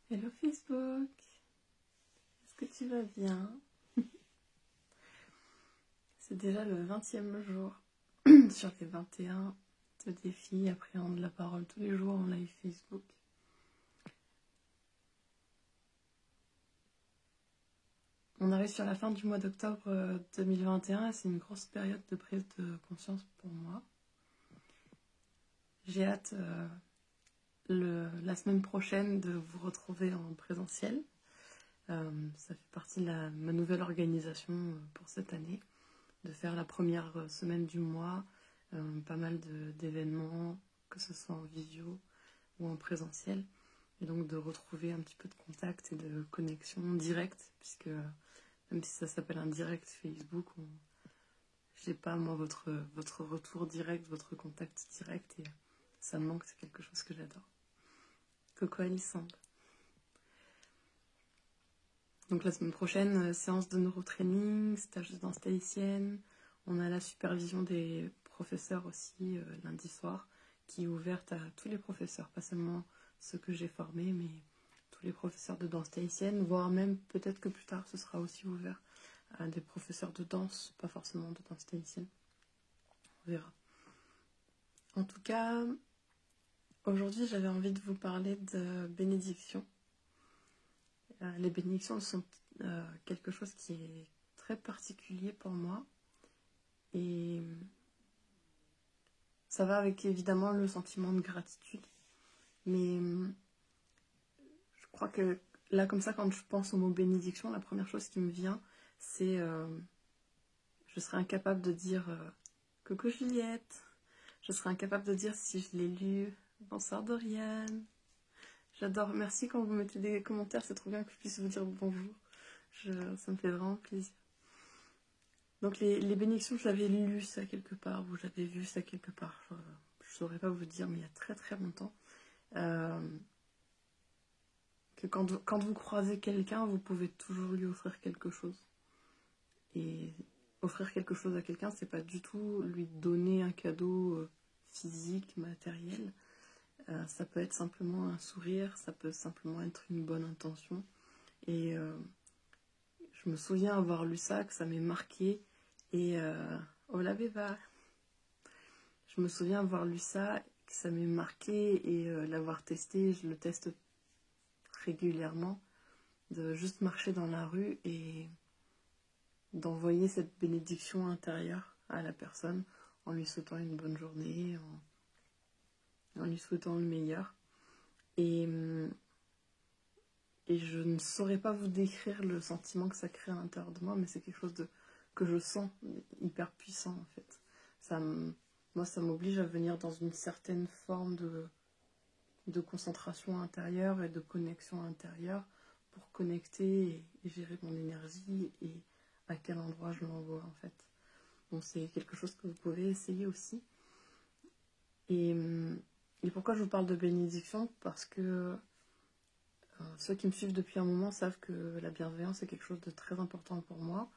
Hello Facebook, est-ce que tu vas bien? C'est déjà le 20e jour sur les 21 de défi Appréhende la parole tous les jours en live Facebook. On arrive sur la fin du mois d'octobre 2021 et c'est une grosse période de prise de conscience pour moi. J'ai hâte la semaine prochaine de vous retrouver en présentiel. Ça fait partie de ma nouvelle organisation pour cette année, de faire la première semaine du mois, pas mal d'événements, que ce soit en visio ou en présentiel, et donc de retrouver un petit peu de contact et de connexion directe, puisque même si ça s'appelle un direct Facebook, j'ai pas moi votre retour direct, votre contact direct, et ça me manque, c'est quelque chose que j'adore. Coco Alissandre. Donc la semaine prochaine, séance de neurotraining, stage de danse tahitienne. On a la supervision des professeurs aussi lundi soir, qui est ouverte à tous les professeurs, pas seulement ceux que j'ai formés, mais tous les professeurs de danse tahitienne, voire même peut-être que plus tard ce sera aussi ouvert à des professeurs de danse, pas forcément de danse tahitienne. On verra. En tout cas, aujourd'hui j'avais envie de vous parler de bénédiction. Les bénédictions sont quelque chose qui est très particulier pour moi. Et ça va avec évidemment le sentiment de gratitude. Mais je crois que là, comme ça, quand je pense au mot bénédiction, la première chose qui me vient, c'est je serais incapable de dire coucou Juliette. Je serais incapable de dire si je l'ai lu. Bonsoir Doriane. J'adore. Merci quand vous mettez des commentaires. C'est trop bien que je puisse vous dire bonjour. Ça me fait vraiment plaisir. Donc les bénédictions, j'avais lu ça quelque part, ou j'avais vu ça quelque part, je ne saurais pas vous dire, mais il y a très très longtemps, que quand vous croisez quelqu'un, vous pouvez toujours lui offrir quelque chose. Et offrir quelque chose à quelqu'un, c'est pas du tout lui donner un cadeau physique, matériel. Ça peut être simplement un sourire, ça peut simplement être une bonne intention. Et je me souviens avoir lu ça, que ça m'ait marqué. Et Hola Beba. Je me souviens avoir lu ça, que ça m'ait marqué et l'avoir testé. Je le teste régulièrement, de juste marcher dans la rue et d'envoyer cette bénédiction intérieure à la personne en lui souhaitant une bonne journée, en lui souhaitant le meilleur. Et je ne saurais pas vous décrire le sentiment que ça crée à l'intérieur de moi, mais c'est quelque chose que je sens hyper puissant en fait. Moi, ça m'oblige à venir dans une certaine forme de concentration intérieure et de connexion intérieure pour connecter et gérer mon énergie et à quel endroit je l'envoie en fait. Donc c'est quelque chose que vous pouvez essayer aussi. Et pourquoi je vous parle de bénédiction? Parce que ceux qui me suivent depuis un moment savent que la bienveillance est quelque chose de très important pour moi.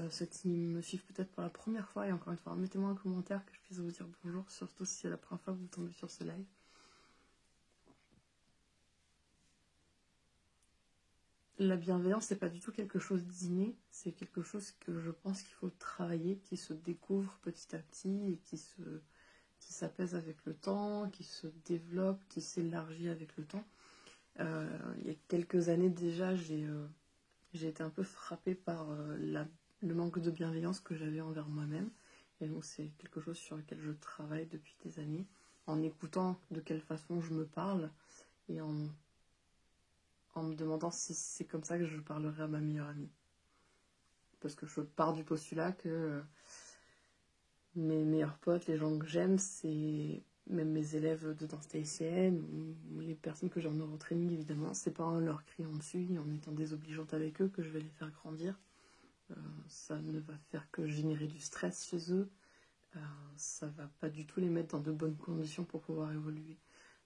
Ceux qui me suivent peut-être pour la première fois, et encore une fois, mettez-moi un commentaire que je puisse vous dire bonjour, surtout si c'est la première fois que vous tombez sur ce live. La bienveillance, c'est pas du tout quelque chose d'inné, c'est quelque chose que je pense qu'il faut travailler, qui se découvre petit à petit et qui s'apaise avec le temps, qui se développe, qui s'élargit avec le temps. Il y a quelques années déjà, j'ai été un peu frappée par le manque de bienveillance que j'avais envers moi-même. Et donc c'est quelque chose sur lequel je travaille depuis des années, en écoutant de quelle façon je me parle et en me demandant si c'est comme ça que je parlerai à ma meilleure amie. Parce que je pars du postulat que mes meilleurs potes, les gens que j'aime, c'est même mes élèves de danse tahitienne ou les personnes que j'ai en neurotraining, évidemment, c'est pas en leur criant dessus et en étant désobligeante avec eux que je vais les faire grandir. Ça ne va faire que générer du stress chez eux. Ça va pas du tout les mettre dans de bonnes conditions pour pouvoir évoluer.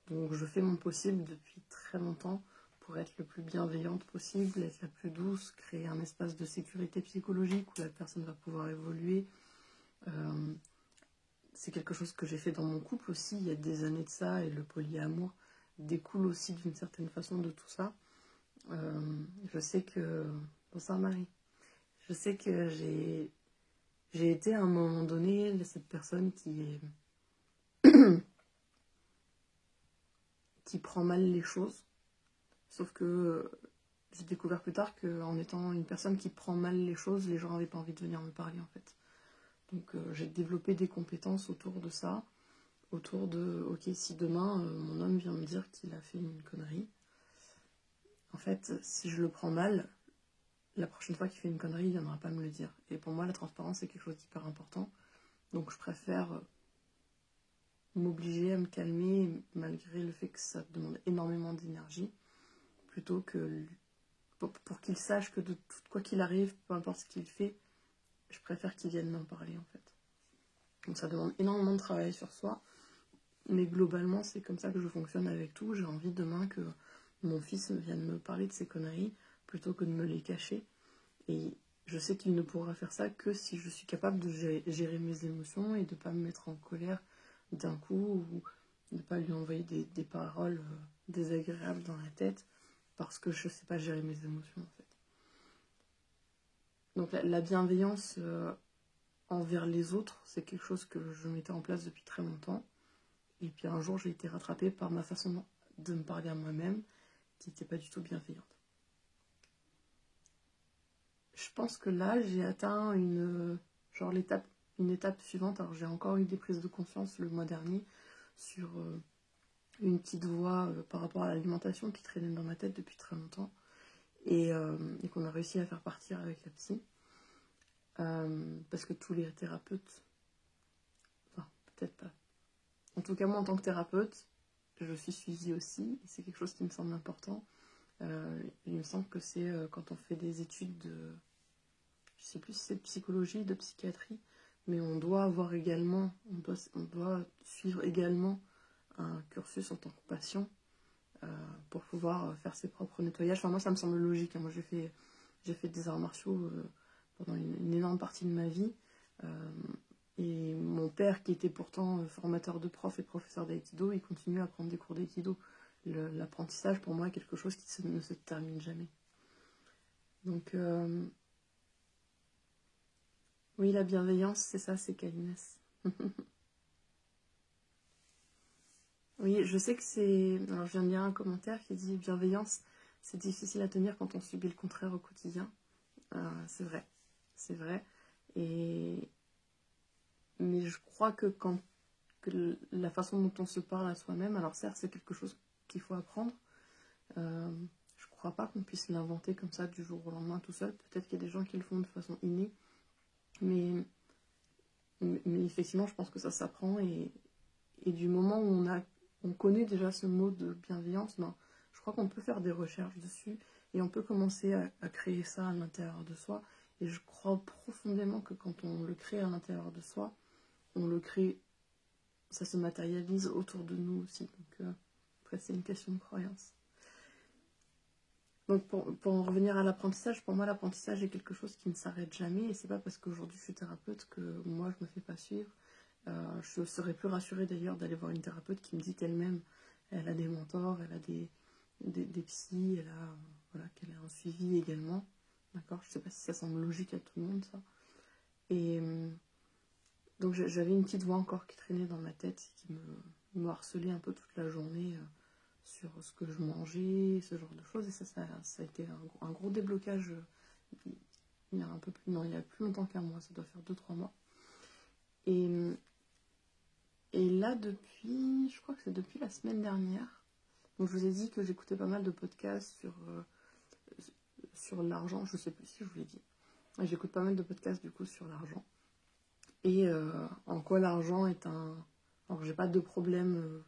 Donc je fais mon possible depuis très longtemps pour être le plus bienveillante possible, être la plus douce, créer un espace de sécurité psychologique où la personne va pouvoir évoluer. C'est quelque chose que j'ai fait dans mon couple aussi, il y a des années de ça, et le polyamour découle aussi d'une certaine façon de tout ça. Je sais que... Bonsoir Marie. Je sais que j'ai été à un moment donné cette personne qui prend mal les choses. Sauf que j'ai découvert plus tard qu'en étant une personne qui prend mal les choses, les gens n'avaient pas envie de venir me parler en fait. Donc j'ai développé des compétences autour de ça, autour de, ok, si demain mon homme vient me dire qu'il a fait une connerie, en fait, si je le prends mal, la prochaine fois qu'il fait une connerie, il viendra pas me le dire. Et pour moi, la transparence, c'est quelque chose d'hyper important. Donc je préfère m'obliger à me calmer, malgré le fait que ça demande énormément d'énergie, plutôt que pour qu'il sache que de tout quoi qu'il arrive, peu importe ce qu'il fait, je préfère qu'il vienne m'en parler en fait. Donc ça demande énormément de travail sur soi, mais globalement c'est comme ça que je fonctionne avec tout. J'ai envie demain que mon fils vienne me parler de ses conneries plutôt que de me les cacher. Et je sais qu'il ne pourra faire ça que si je suis capable de gérer mes émotions et de ne pas me mettre en colère d'un coup ou de ne pas lui envoyer des paroles désagréables dans la tête parce que je ne sais pas gérer mes émotions en fait. Donc la bienveillance envers les autres, c'est quelque chose que je mettais en place depuis très longtemps. Et puis un jour, j'ai été rattrapée par ma façon de me parler à moi-même, qui n'était pas du tout bienveillante. Je pense que là, j'ai atteint une étape suivante. Alors j'ai encore eu des prises de conscience le mois dernier sur une petite voix par rapport à l'alimentation qui traînait dans ma tête depuis très longtemps et qu'on a réussi à faire partir avec la psy. Parce que tous les thérapeutes, enfin peut-être pas, en tout cas moi en tant que thérapeute, je suis suivie aussi et c'est quelque chose qui me semble important. Il me semble que c'est quand on fait des études de, je sais plus si c'est de psychologie, de psychiatrie, mais on doit avoir également, on doit suivre également un cursus en tant que patient pour pouvoir faire ses propres nettoyages. Enfin moi ça me semble logique, hein. Moi j'ai fait des arts martiaux pendant une énorme partie de ma vie. Et mon père, qui était pourtant formateur de prof et professeur d'aïkido, il continue à prendre des cours d'aïkido. L'apprentissage, pour moi, est quelque chose qui ne se termine jamais. Donc, oui, la bienveillance, c'est ça, c'est Kalinès. Oui, je sais que c'est... Alors, je viens de lire un commentaire qui dit « Bienveillance, c'est difficile à tenir quand on subit le contraire au quotidien. » C'est vrai, c'est vrai. Mais je crois que la façon dont on se parle à soi-même, alors certes c'est quelque chose qu'il faut apprendre, je crois pas qu'on puisse l'inventer comme ça du jour au lendemain tout seul. Peut-être qu'il y a des gens qui le font de façon innée, mais effectivement je pense que ça s'apprend et du moment où on connaît déjà ce mot de bienveillance, ben, je crois qu'on peut faire des recherches dessus et on peut commencer à créer ça à l'intérieur de soi. Et je crois profondément que quand on le crée à l'intérieur de soi, on le crée, ça se matérialise autour de nous aussi. Donc après c'est une question de croyance. Donc pour en revenir à l'apprentissage, pour moi l'apprentissage est quelque chose qui ne s'arrête jamais et c'est pas parce qu'aujourd'hui je suis thérapeute que moi je me fais pas suivre. Je serais plus rassurée d'ailleurs d'aller voir une thérapeute qui me dit qu'elle-même elle a des mentors, elle a des psys, qu'elle a un suivi également. D'accord, je sais pas si ça semble logique à tout le monde ça. Et donc j'avais une petite voix encore qui traînait dans ma tête, qui me harcelait un peu toute la journée sur ce que je mangeais, ce genre de choses. Et ça a été un gros déblocage il y a plus longtemps qu'un mois, ça doit faire 2-3 mois. Et là, je crois que c'est depuis la semaine dernière, donc je vous ai dit que j'écoutais pas mal de podcasts sur l'argent, je sais plus si je vous l'ai dit. J'écoute pas mal de podcasts du coup sur l'argent. Et en quoi l'argent est un... Alors j'ai pas de problème,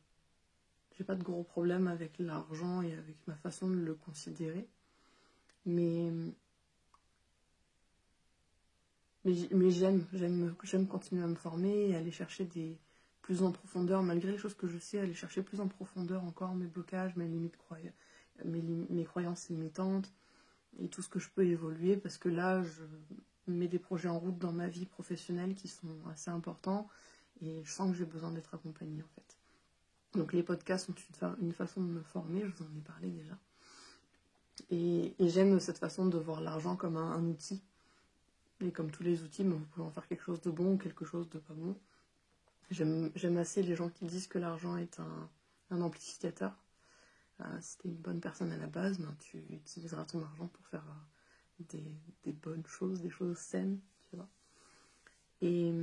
j'ai pas de gros problème avec l'argent et avec ma façon de le considérer. Mais j'aime continuer à me former et aller chercher plus en profondeur, malgré les choses que je sais, aller chercher plus en profondeur encore mes blocages, mes limites, mes croyances limitantes et tout ce que je peux évoluer, parce que là, je mets des projets en route dans ma vie professionnelle qui sont assez importants et je sens que j'ai besoin d'être accompagnée en fait. Donc les podcasts sont une façon de me former, je vous en ai parlé déjà. Et j'aime cette façon de voir l'argent comme un outil. Et comme tous les outils, vous pouvez en faire quelque chose de bon ou quelque chose de pas bon. J'aime assez les gens qui disent que l'argent est un amplificateur. Si t'es une bonne personne à la base, ben, tu utiliseras ton argent pour faire des bonnes choses, des choses saines, tu vois. Et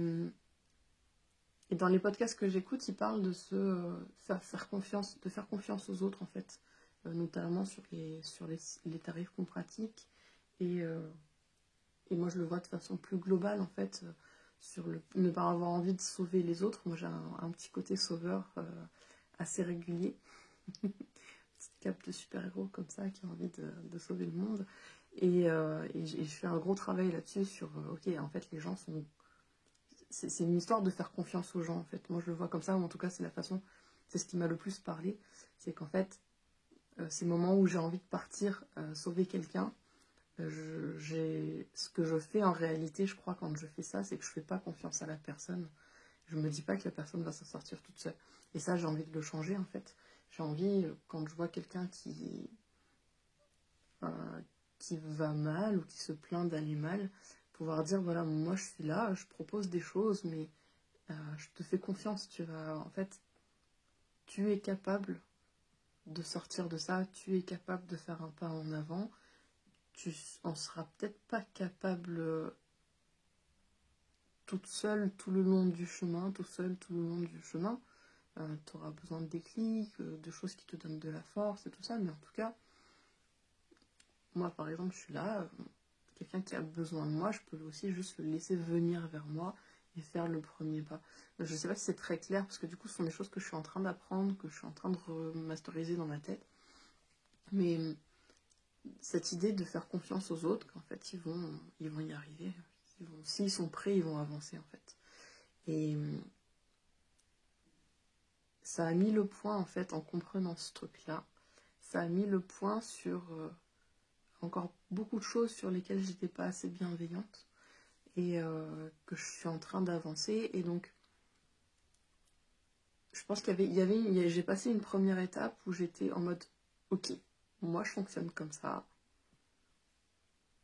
dans les podcasts que j'écoute, ils parlent de faire confiance aux autres, en fait. Notamment sur les tarifs qu'on pratique. Et moi, je le vois de façon plus globale, en fait, sur ne pas avoir envie de sauver les autres. Moi, j'ai un petit côté sauveur assez régulier. Petite cape de super-héros comme ça, qui a envie de sauver le monde. Et je fais un gros travail là-dessus sur, ok, en fait, les gens sont... C'est une histoire de faire confiance aux gens, en fait. Moi, je le vois comme ça, ou en tout cas, c'est ce qui m'a le plus parlé. C'est qu'en fait, ces moments où j'ai envie de partir sauver quelqu'un, ce que je fais en réalité, je crois, quand je fais ça, c'est que je fais pas confiance à la personne. Je me dis pas que la personne va s'en sortir toute seule. Et ça, j'ai envie de le changer, en fait. J'ai envie, quand je vois quelqu'un qui va mal ou qui se plaint d'aller mal, pouvoir dire, voilà, moi je suis là, je propose des choses, mais je te fais confiance, en fait, tu es capable de sortir de ça, tu es capable de faire un pas en avant, tu en seras peut-être pas capable toute seule tout le long du chemin, tout seul tout le long du chemin, tu auras besoin de déclics, de choses qui te donnent de la force et tout ça, mais en tout cas, moi par exemple, je suis là, quelqu'un qui a besoin de moi, je peux aussi juste le laisser venir vers moi et faire le premier pas. Je ne sais pas si c'est très clair, parce que du coup, ce sont des choses que je suis en train d'apprendre, que je suis en train de remasteriser dans ma tête. Mais cette idée de faire confiance aux autres, qu'en fait, ils vont y arriver. S'ils sont prêts, ils vont avancer, en fait. Et ça a mis le point, en fait, en comprenant ce truc-là, ça a mis le point sur encore beaucoup de choses sur lesquelles j'étais pas assez bienveillante. Et que je suis en train d'avancer. Et donc, je pense j'ai passé une première étape où j'étais en mode, ok, moi je fonctionne comme ça.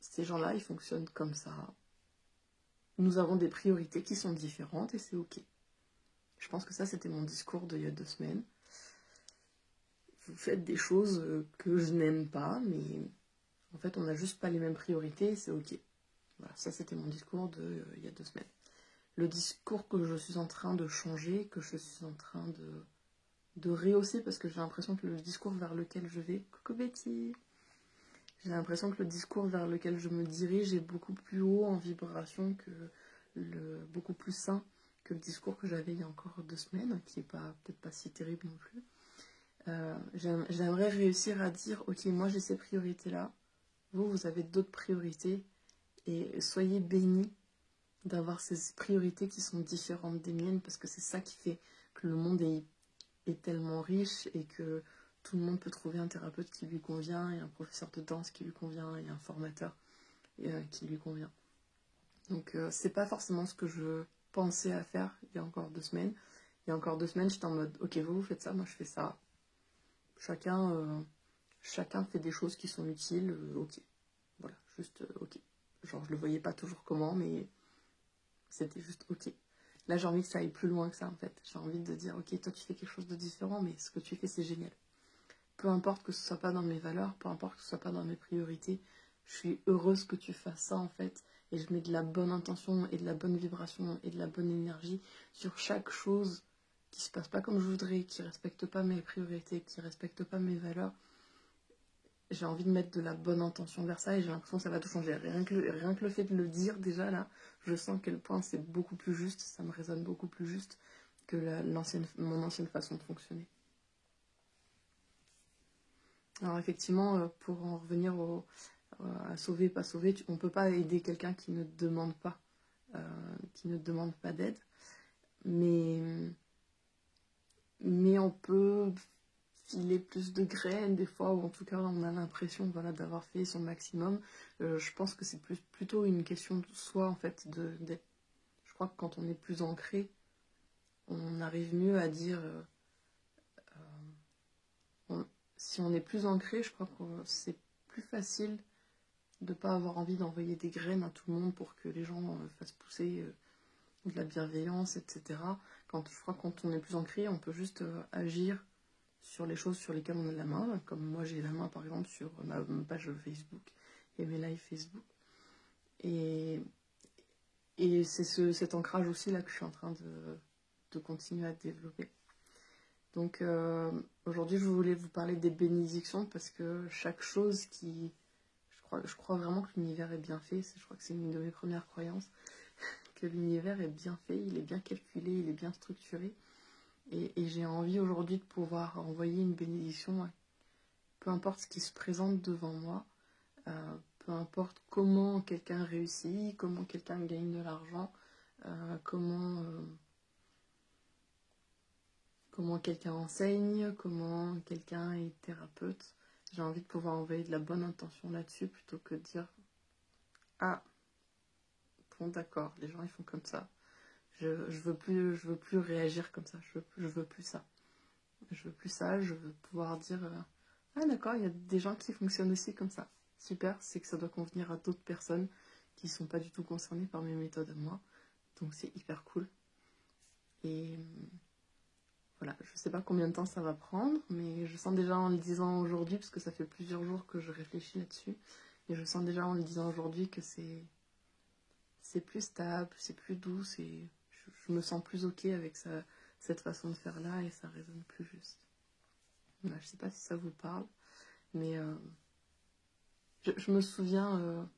Ces gens-là, ils fonctionnent comme ça. Nous avons des priorités qui sont différentes et c'est ok. Je pense que ça, c'était mon discours d'il y a 2 semaines. Vous faites des choses que je n'aime pas, mais en fait, on n'a juste pas les mêmes priorités et c'est ok. Voilà, ça, c'était mon discours il y a 2 semaines. Le discours que je suis en train de changer, que je suis en train de rehausser, parce que j'ai l'impression que le discours vers lequel je vais... Coucou Betty! J'ai l'impression que le discours vers lequel je me dirige est beaucoup plus haut en vibration, beaucoup plus sain que le discours que j'avais il y a encore 2 semaines, qui n'est peut-être pas si terrible non plus. J'aimerais réussir à dire, ok, moi j'ai ces priorités-là, vous avez d'autres priorités, et soyez bénis d'avoir ces priorités qui sont différentes des miennes, parce que c'est ça qui fait que le monde est tellement riche et que tout le monde peut trouver un thérapeute qui lui convient, et un professeur de danse qui lui convient, et un formateur qui lui convient. Donc c'est pas forcément ce que je pensais à faire il y a encore 2 semaines. Il y a encore 2 semaines, j'étais en mode, ok, vous faites ça, moi je fais ça. Chacun fait des choses qui sont utiles, ok. Voilà, juste ok. Genre je le voyais pas toujours comment, mais c'était juste ok. Là j'ai envie que ça aille plus loin que ça en fait. J'ai envie de dire, ok, toi tu fais quelque chose de différent, mais ce que tu fais c'est génial. Peu importe que ce soit pas dans mes valeurs, peu importe que ce soit pas dans mes priorités, je suis heureuse que tu fasses ça en fait. Et je mets de la bonne intention et de la bonne vibration et de la bonne énergie sur chaque chose qui se passe pas comme je voudrais, qui respecte pas mes priorités, qui respecte pas mes valeurs. J'ai envie de mettre de la bonne intention vers ça et j'ai l'impression que ça va tout changer. Rien que le fait de le dire déjà là, je sens à quel point c'est beaucoup plus juste, ça me résonne beaucoup plus juste que mon ancienne façon de fonctionner. Alors effectivement, pour en revenir à sauver, pas sauver, on ne peut pas aider quelqu'un qui ne demande pas, d'aide, mais on peut filer plus de graines des fois, ou en tout cas on a l'impression d'avoir fait son maximum. Je pense que c'est plutôt une question de soi en fait, je crois que quand on est plus ancré, on arrive mieux à dire si on est plus ancré, je crois que c'est plus facile de ne pas avoir envie d'envoyer des graines à tout le monde pour que les gens fassent pousser de la bienveillance, etc. Je crois que quand on est plus ancré, on peut juste agir sur les choses sur lesquelles on a la main. Comme moi, j'ai la main, par exemple, sur ma page Facebook et mes lives Facebook. Et c'est cet ancrage aussi là que je suis en train de continuer à développer. Donc aujourd'hui, je voulais vous parler des bénédictions parce que chaque chose qui... Je crois vraiment que l'univers est bien fait. Je crois que c'est une de mes premières croyances. Que l'univers est bien fait, il est bien calculé, il est bien structuré. Et j'ai envie aujourd'hui de pouvoir envoyer une bénédiction, peu importe ce qui se présente devant moi, peu importe comment quelqu'un réussit, comment quelqu'un gagne de l'argent, comment quelqu'un enseigne, comment quelqu'un est thérapeute. J'ai envie de pouvoir envoyer de la bonne intention là-dessus plutôt que de dire « Ah, bon d'accord, les gens ils font comme ça. Je veux plus réagir comme ça, je veux plus ça. Je veux plus ça, je veux pouvoir dire ah d'accord, il y a des gens qui fonctionnent aussi comme ça. Super, c'est que ça doit convenir à d'autres personnes qui sont pas du tout concernées par mes méthodes à moi. Donc c'est hyper cool. Et voilà, je sais pas combien de temps ça va prendre, mais je sens déjà en le disant aujourd'hui, parce que ça fait plusieurs jours que je réfléchis là-dessus, et je sens déjà en le disant aujourd'hui que c'est plus stable, c'est plus doux, je me sens plus ok avec cette façon de faire là et ça résonne plus juste. Voilà, je sais pas si ça vous parle, mais je me souviens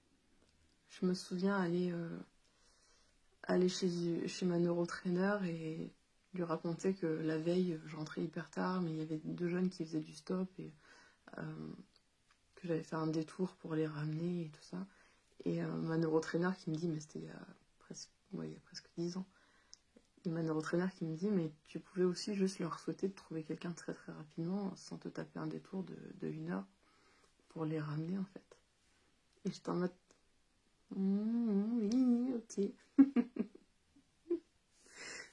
aller chez ma neurotrainer et lui raconter que la veille, je rentrais hyper tard, mais il y avait 2 jeunes qui faisaient du stop et que j'avais fait un détour pour les ramener et tout ça. Et ma neurotrainer qui me dit, mais c'était il y a presque 10 ans, et ma neurotrainer qui me dit, mais tu pouvais aussi juste leur souhaiter de trouver quelqu'un très très rapidement sans te taper un détour de 1 heure pour les ramener en fait. Et j'étais en mode, oui, ok.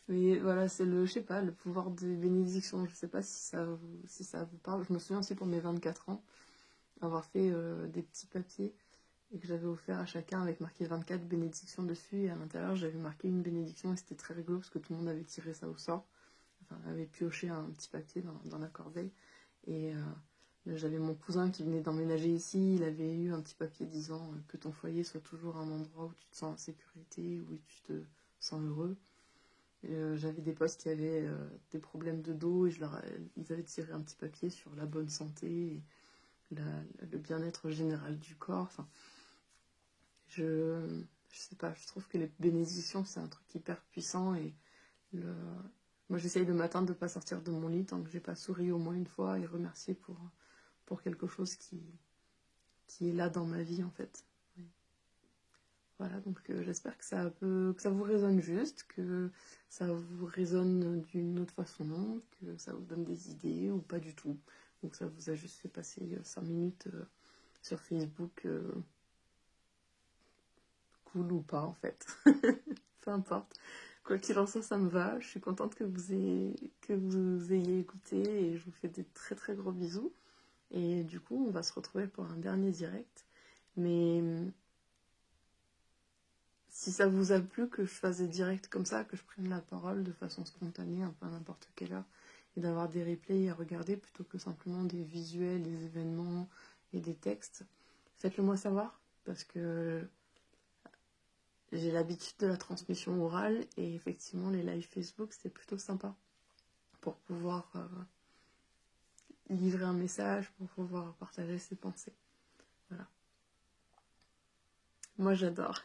Mais voilà, c'est je sais pas, le pouvoir des bénédictions. Je sais pas si ça vous parle. Je me souviens aussi pour mes 24 ans, avoir fait des petits papiers et que j'avais offert à chacun avec marqué 24 bénédictions dessus. Et à l'intérieur, j'avais marqué une bénédiction et c'était très rigolo parce que tout le monde avait tiré ça au sort. Enfin, avait pioché un petit papier dans la corbeille. Et j'avais mon cousin qui venait d'emménager ici. Il avait eu un petit papier disant que ton foyer soit toujours un endroit où tu te sens en sécurité, où tu te sens heureux. J'avais des potes qui avaient des problèmes de dos et ils avaient tiré un petit papier sur la bonne santé et le bien-être général du corps. Enfin, je sais pas, je trouve que les bénédictions c'est un truc hyper puissant et moi j'essaye le matin de ne pas sortir de mon lit tant que j'ai pas souri au moins une fois et remercié pour quelque chose qui est là dans ma vie en fait. Voilà, donc j'espère que ça vous résonne juste, que ça vous résonne d'une autre façon, que ça vous donne des idées ou pas du tout. Donc ça vous a juste fait passer 5 minutes sur Facebook, cool ou pas en fait. Peu importe. Quoi qu'il en soit, ça me va. Je suis contente que vous ayez écouté et je vous fais des très très gros bisous. Et du coup, on va se retrouver pour un dernier direct. Mais si ça vous a plu que je fasse des directs comme ça, que je prenne la parole de façon spontanée, un peu à n'importe quelle heure, et d'avoir des replays à regarder plutôt que simplement des visuels, des événements et des textes, faites-le moi savoir, parce que j'ai l'habitude de la transmission orale, et effectivement, les lives Facebook, c'était plutôt sympa pour pouvoir livrer un message, pour pouvoir partager ses pensées. Voilà. Moi, j'adore.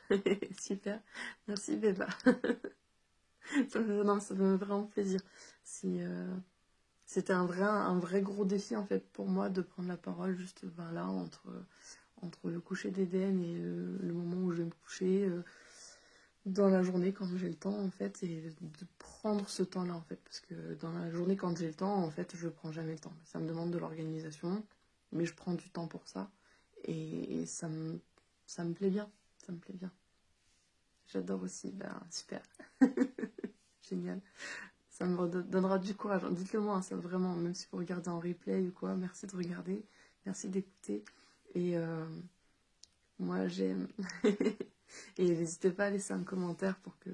Super. Merci, Béba. Ça me fait vraiment plaisir. C'était un vrai gros défi en fait pour moi de prendre la parole juste là entre le coucher d'Éden et le moment où je vais me coucher dans la journée quand j'ai le temps en fait et de prendre ce temps-là en fait parce que dans la journée quand j'ai le temps en fait je prends jamais le temps. Ça me demande de l'organisation mais je prends du temps pour ça et ça me plaît bien. Ça me plaît bien. J'adore aussi. Ben super. Génial. Ça me donnera du courage. Dites-le moi, hein, ça vraiment, même si vous regardez en replay ou quoi, merci de regarder, merci d'écouter. Et moi, j'aime. Et n'hésitez pas à laisser un commentaire pour que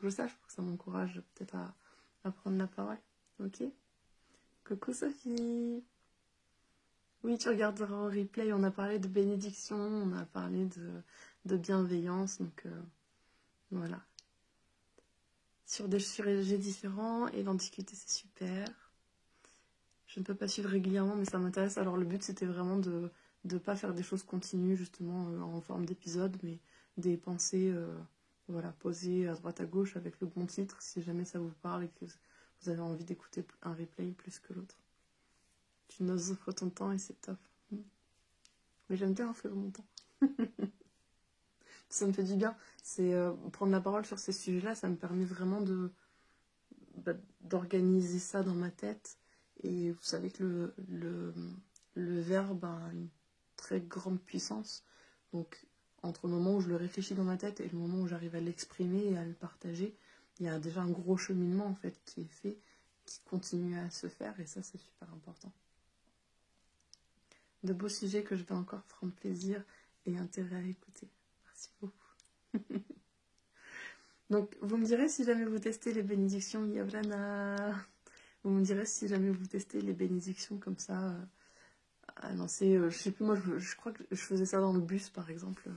je sache, pour que ça m'encourage peut-être à prendre la parole. Ok? Coucou Sophie! Oui, tu regarderas en replay, on a parlé de bénédiction, on a parlé de bienveillance, donc voilà. Sur des sujets différents, et d'en discuter, c'est super. Je ne peux pas suivre régulièrement, mais ça m'intéresse. Alors le but, c'était vraiment de ne pas faire des choses continues, justement, en forme d'épisode, mais des pensées voilà, posées à droite à gauche avec le bon titre, si jamais ça vous parle et que vous avez envie d'écouter un replay plus que l'autre. Tu nous offres ton temps et c'est top. Mais j'aime bien offrir mon temps. Ça me fait du bien. C'est prendre la parole sur ces sujets-là, ça me permet vraiment d'organiser ça dans ma tête. Et vous savez que le verbe a une très grande puissance. Donc, entre le moment où je le réfléchis dans ma tête et le moment où j'arrive à l'exprimer et à le partager, il y a déjà un gros cheminement en fait qui est fait, qui continue à se faire, et ça, c'est super important. De beaux sujets que je vais encore prendre plaisir et intérêt à écouter. Merci beaucoup. Donc, vous me direz si jamais vous testez les bénédictions Yavrana. Vous me direz si jamais vous testez les bénédictions comme ça, à lancer. Je sais plus, moi, je crois que je faisais ça dans le bus, par exemple.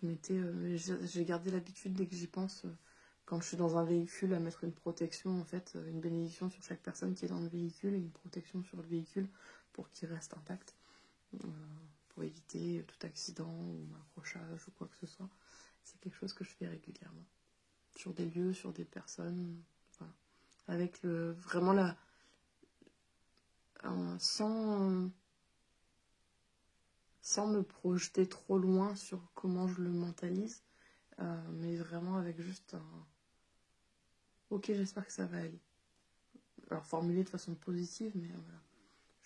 J'ai gardé l'habitude, dès que j'y pense, quand je suis dans un véhicule, à mettre une protection, en fait, une bénédiction sur chaque personne qui est dans le véhicule et une protection sur le véhicule pour qu'il reste intact. Pour éviter tout accident ou accrochage ou quoi que ce soit. C'est quelque chose que je fais régulièrement. Sur des lieux, sur des personnes, voilà. Avec vraiment sans me projeter trop loin sur comment je le mentalise, mais vraiment avec juste un ok, j'espère que ça va aller. Alors formulé de façon positive, mais voilà.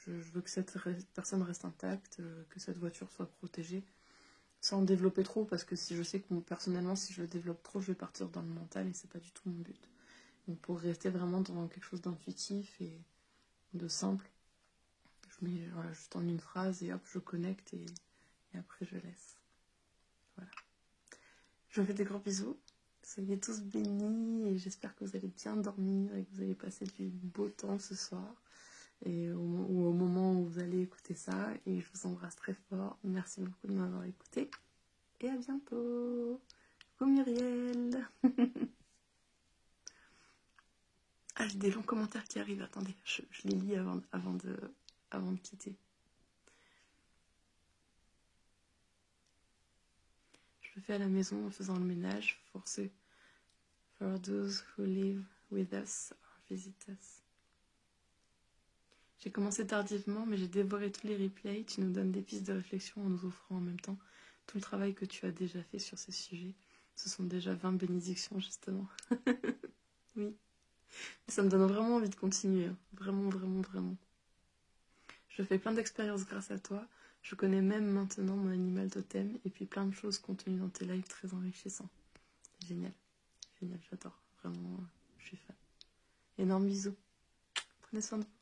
Je veux que cette personne reste intacte, que cette voiture soit protégée, sans développer trop, parce que si je sais que personnellement, si je le développe trop, je vais partir dans le mental et c'est pas du tout mon but. Donc pour rester vraiment dans quelque chose d'intuitif et de simple, je mets voilà, juste en une phrase et hop, je connecte et après je laisse. Voilà. Je vous fais des gros bisous. Soyez tous bénis et j'espère que vous allez bien dormir et que vous allez passer du beau temps ce soir et au moment où vous allez écouter ça. Et je vous embrasse très fort. Merci beaucoup de m'avoir écouté et à bientôt. Coucou Muriel. Ah, j'ai des longs commentaires qui arrivent. Attendez, je les lis avant de quitter. Je le fais à la maison en faisant le ménage for those who live with us or visit us. J'ai commencé tardivement, mais j'ai dévoré tous les replays. Tu nous donnes des pistes de réflexion en nous offrant en même temps tout le travail que tu as déjà fait sur ces sujets. Ce sont déjà 20 bénédictions, justement. Oui. Ça me donne vraiment envie de continuer. Vraiment, vraiment, vraiment. Je fais plein d'expériences grâce à toi. Je connais même maintenant mon animal totem et puis plein de choses contenues dans tes lives très enrichissants. Génial. Génial, j'adore. Vraiment, je suis fan. Énorme bisous. Prenez soin de vous.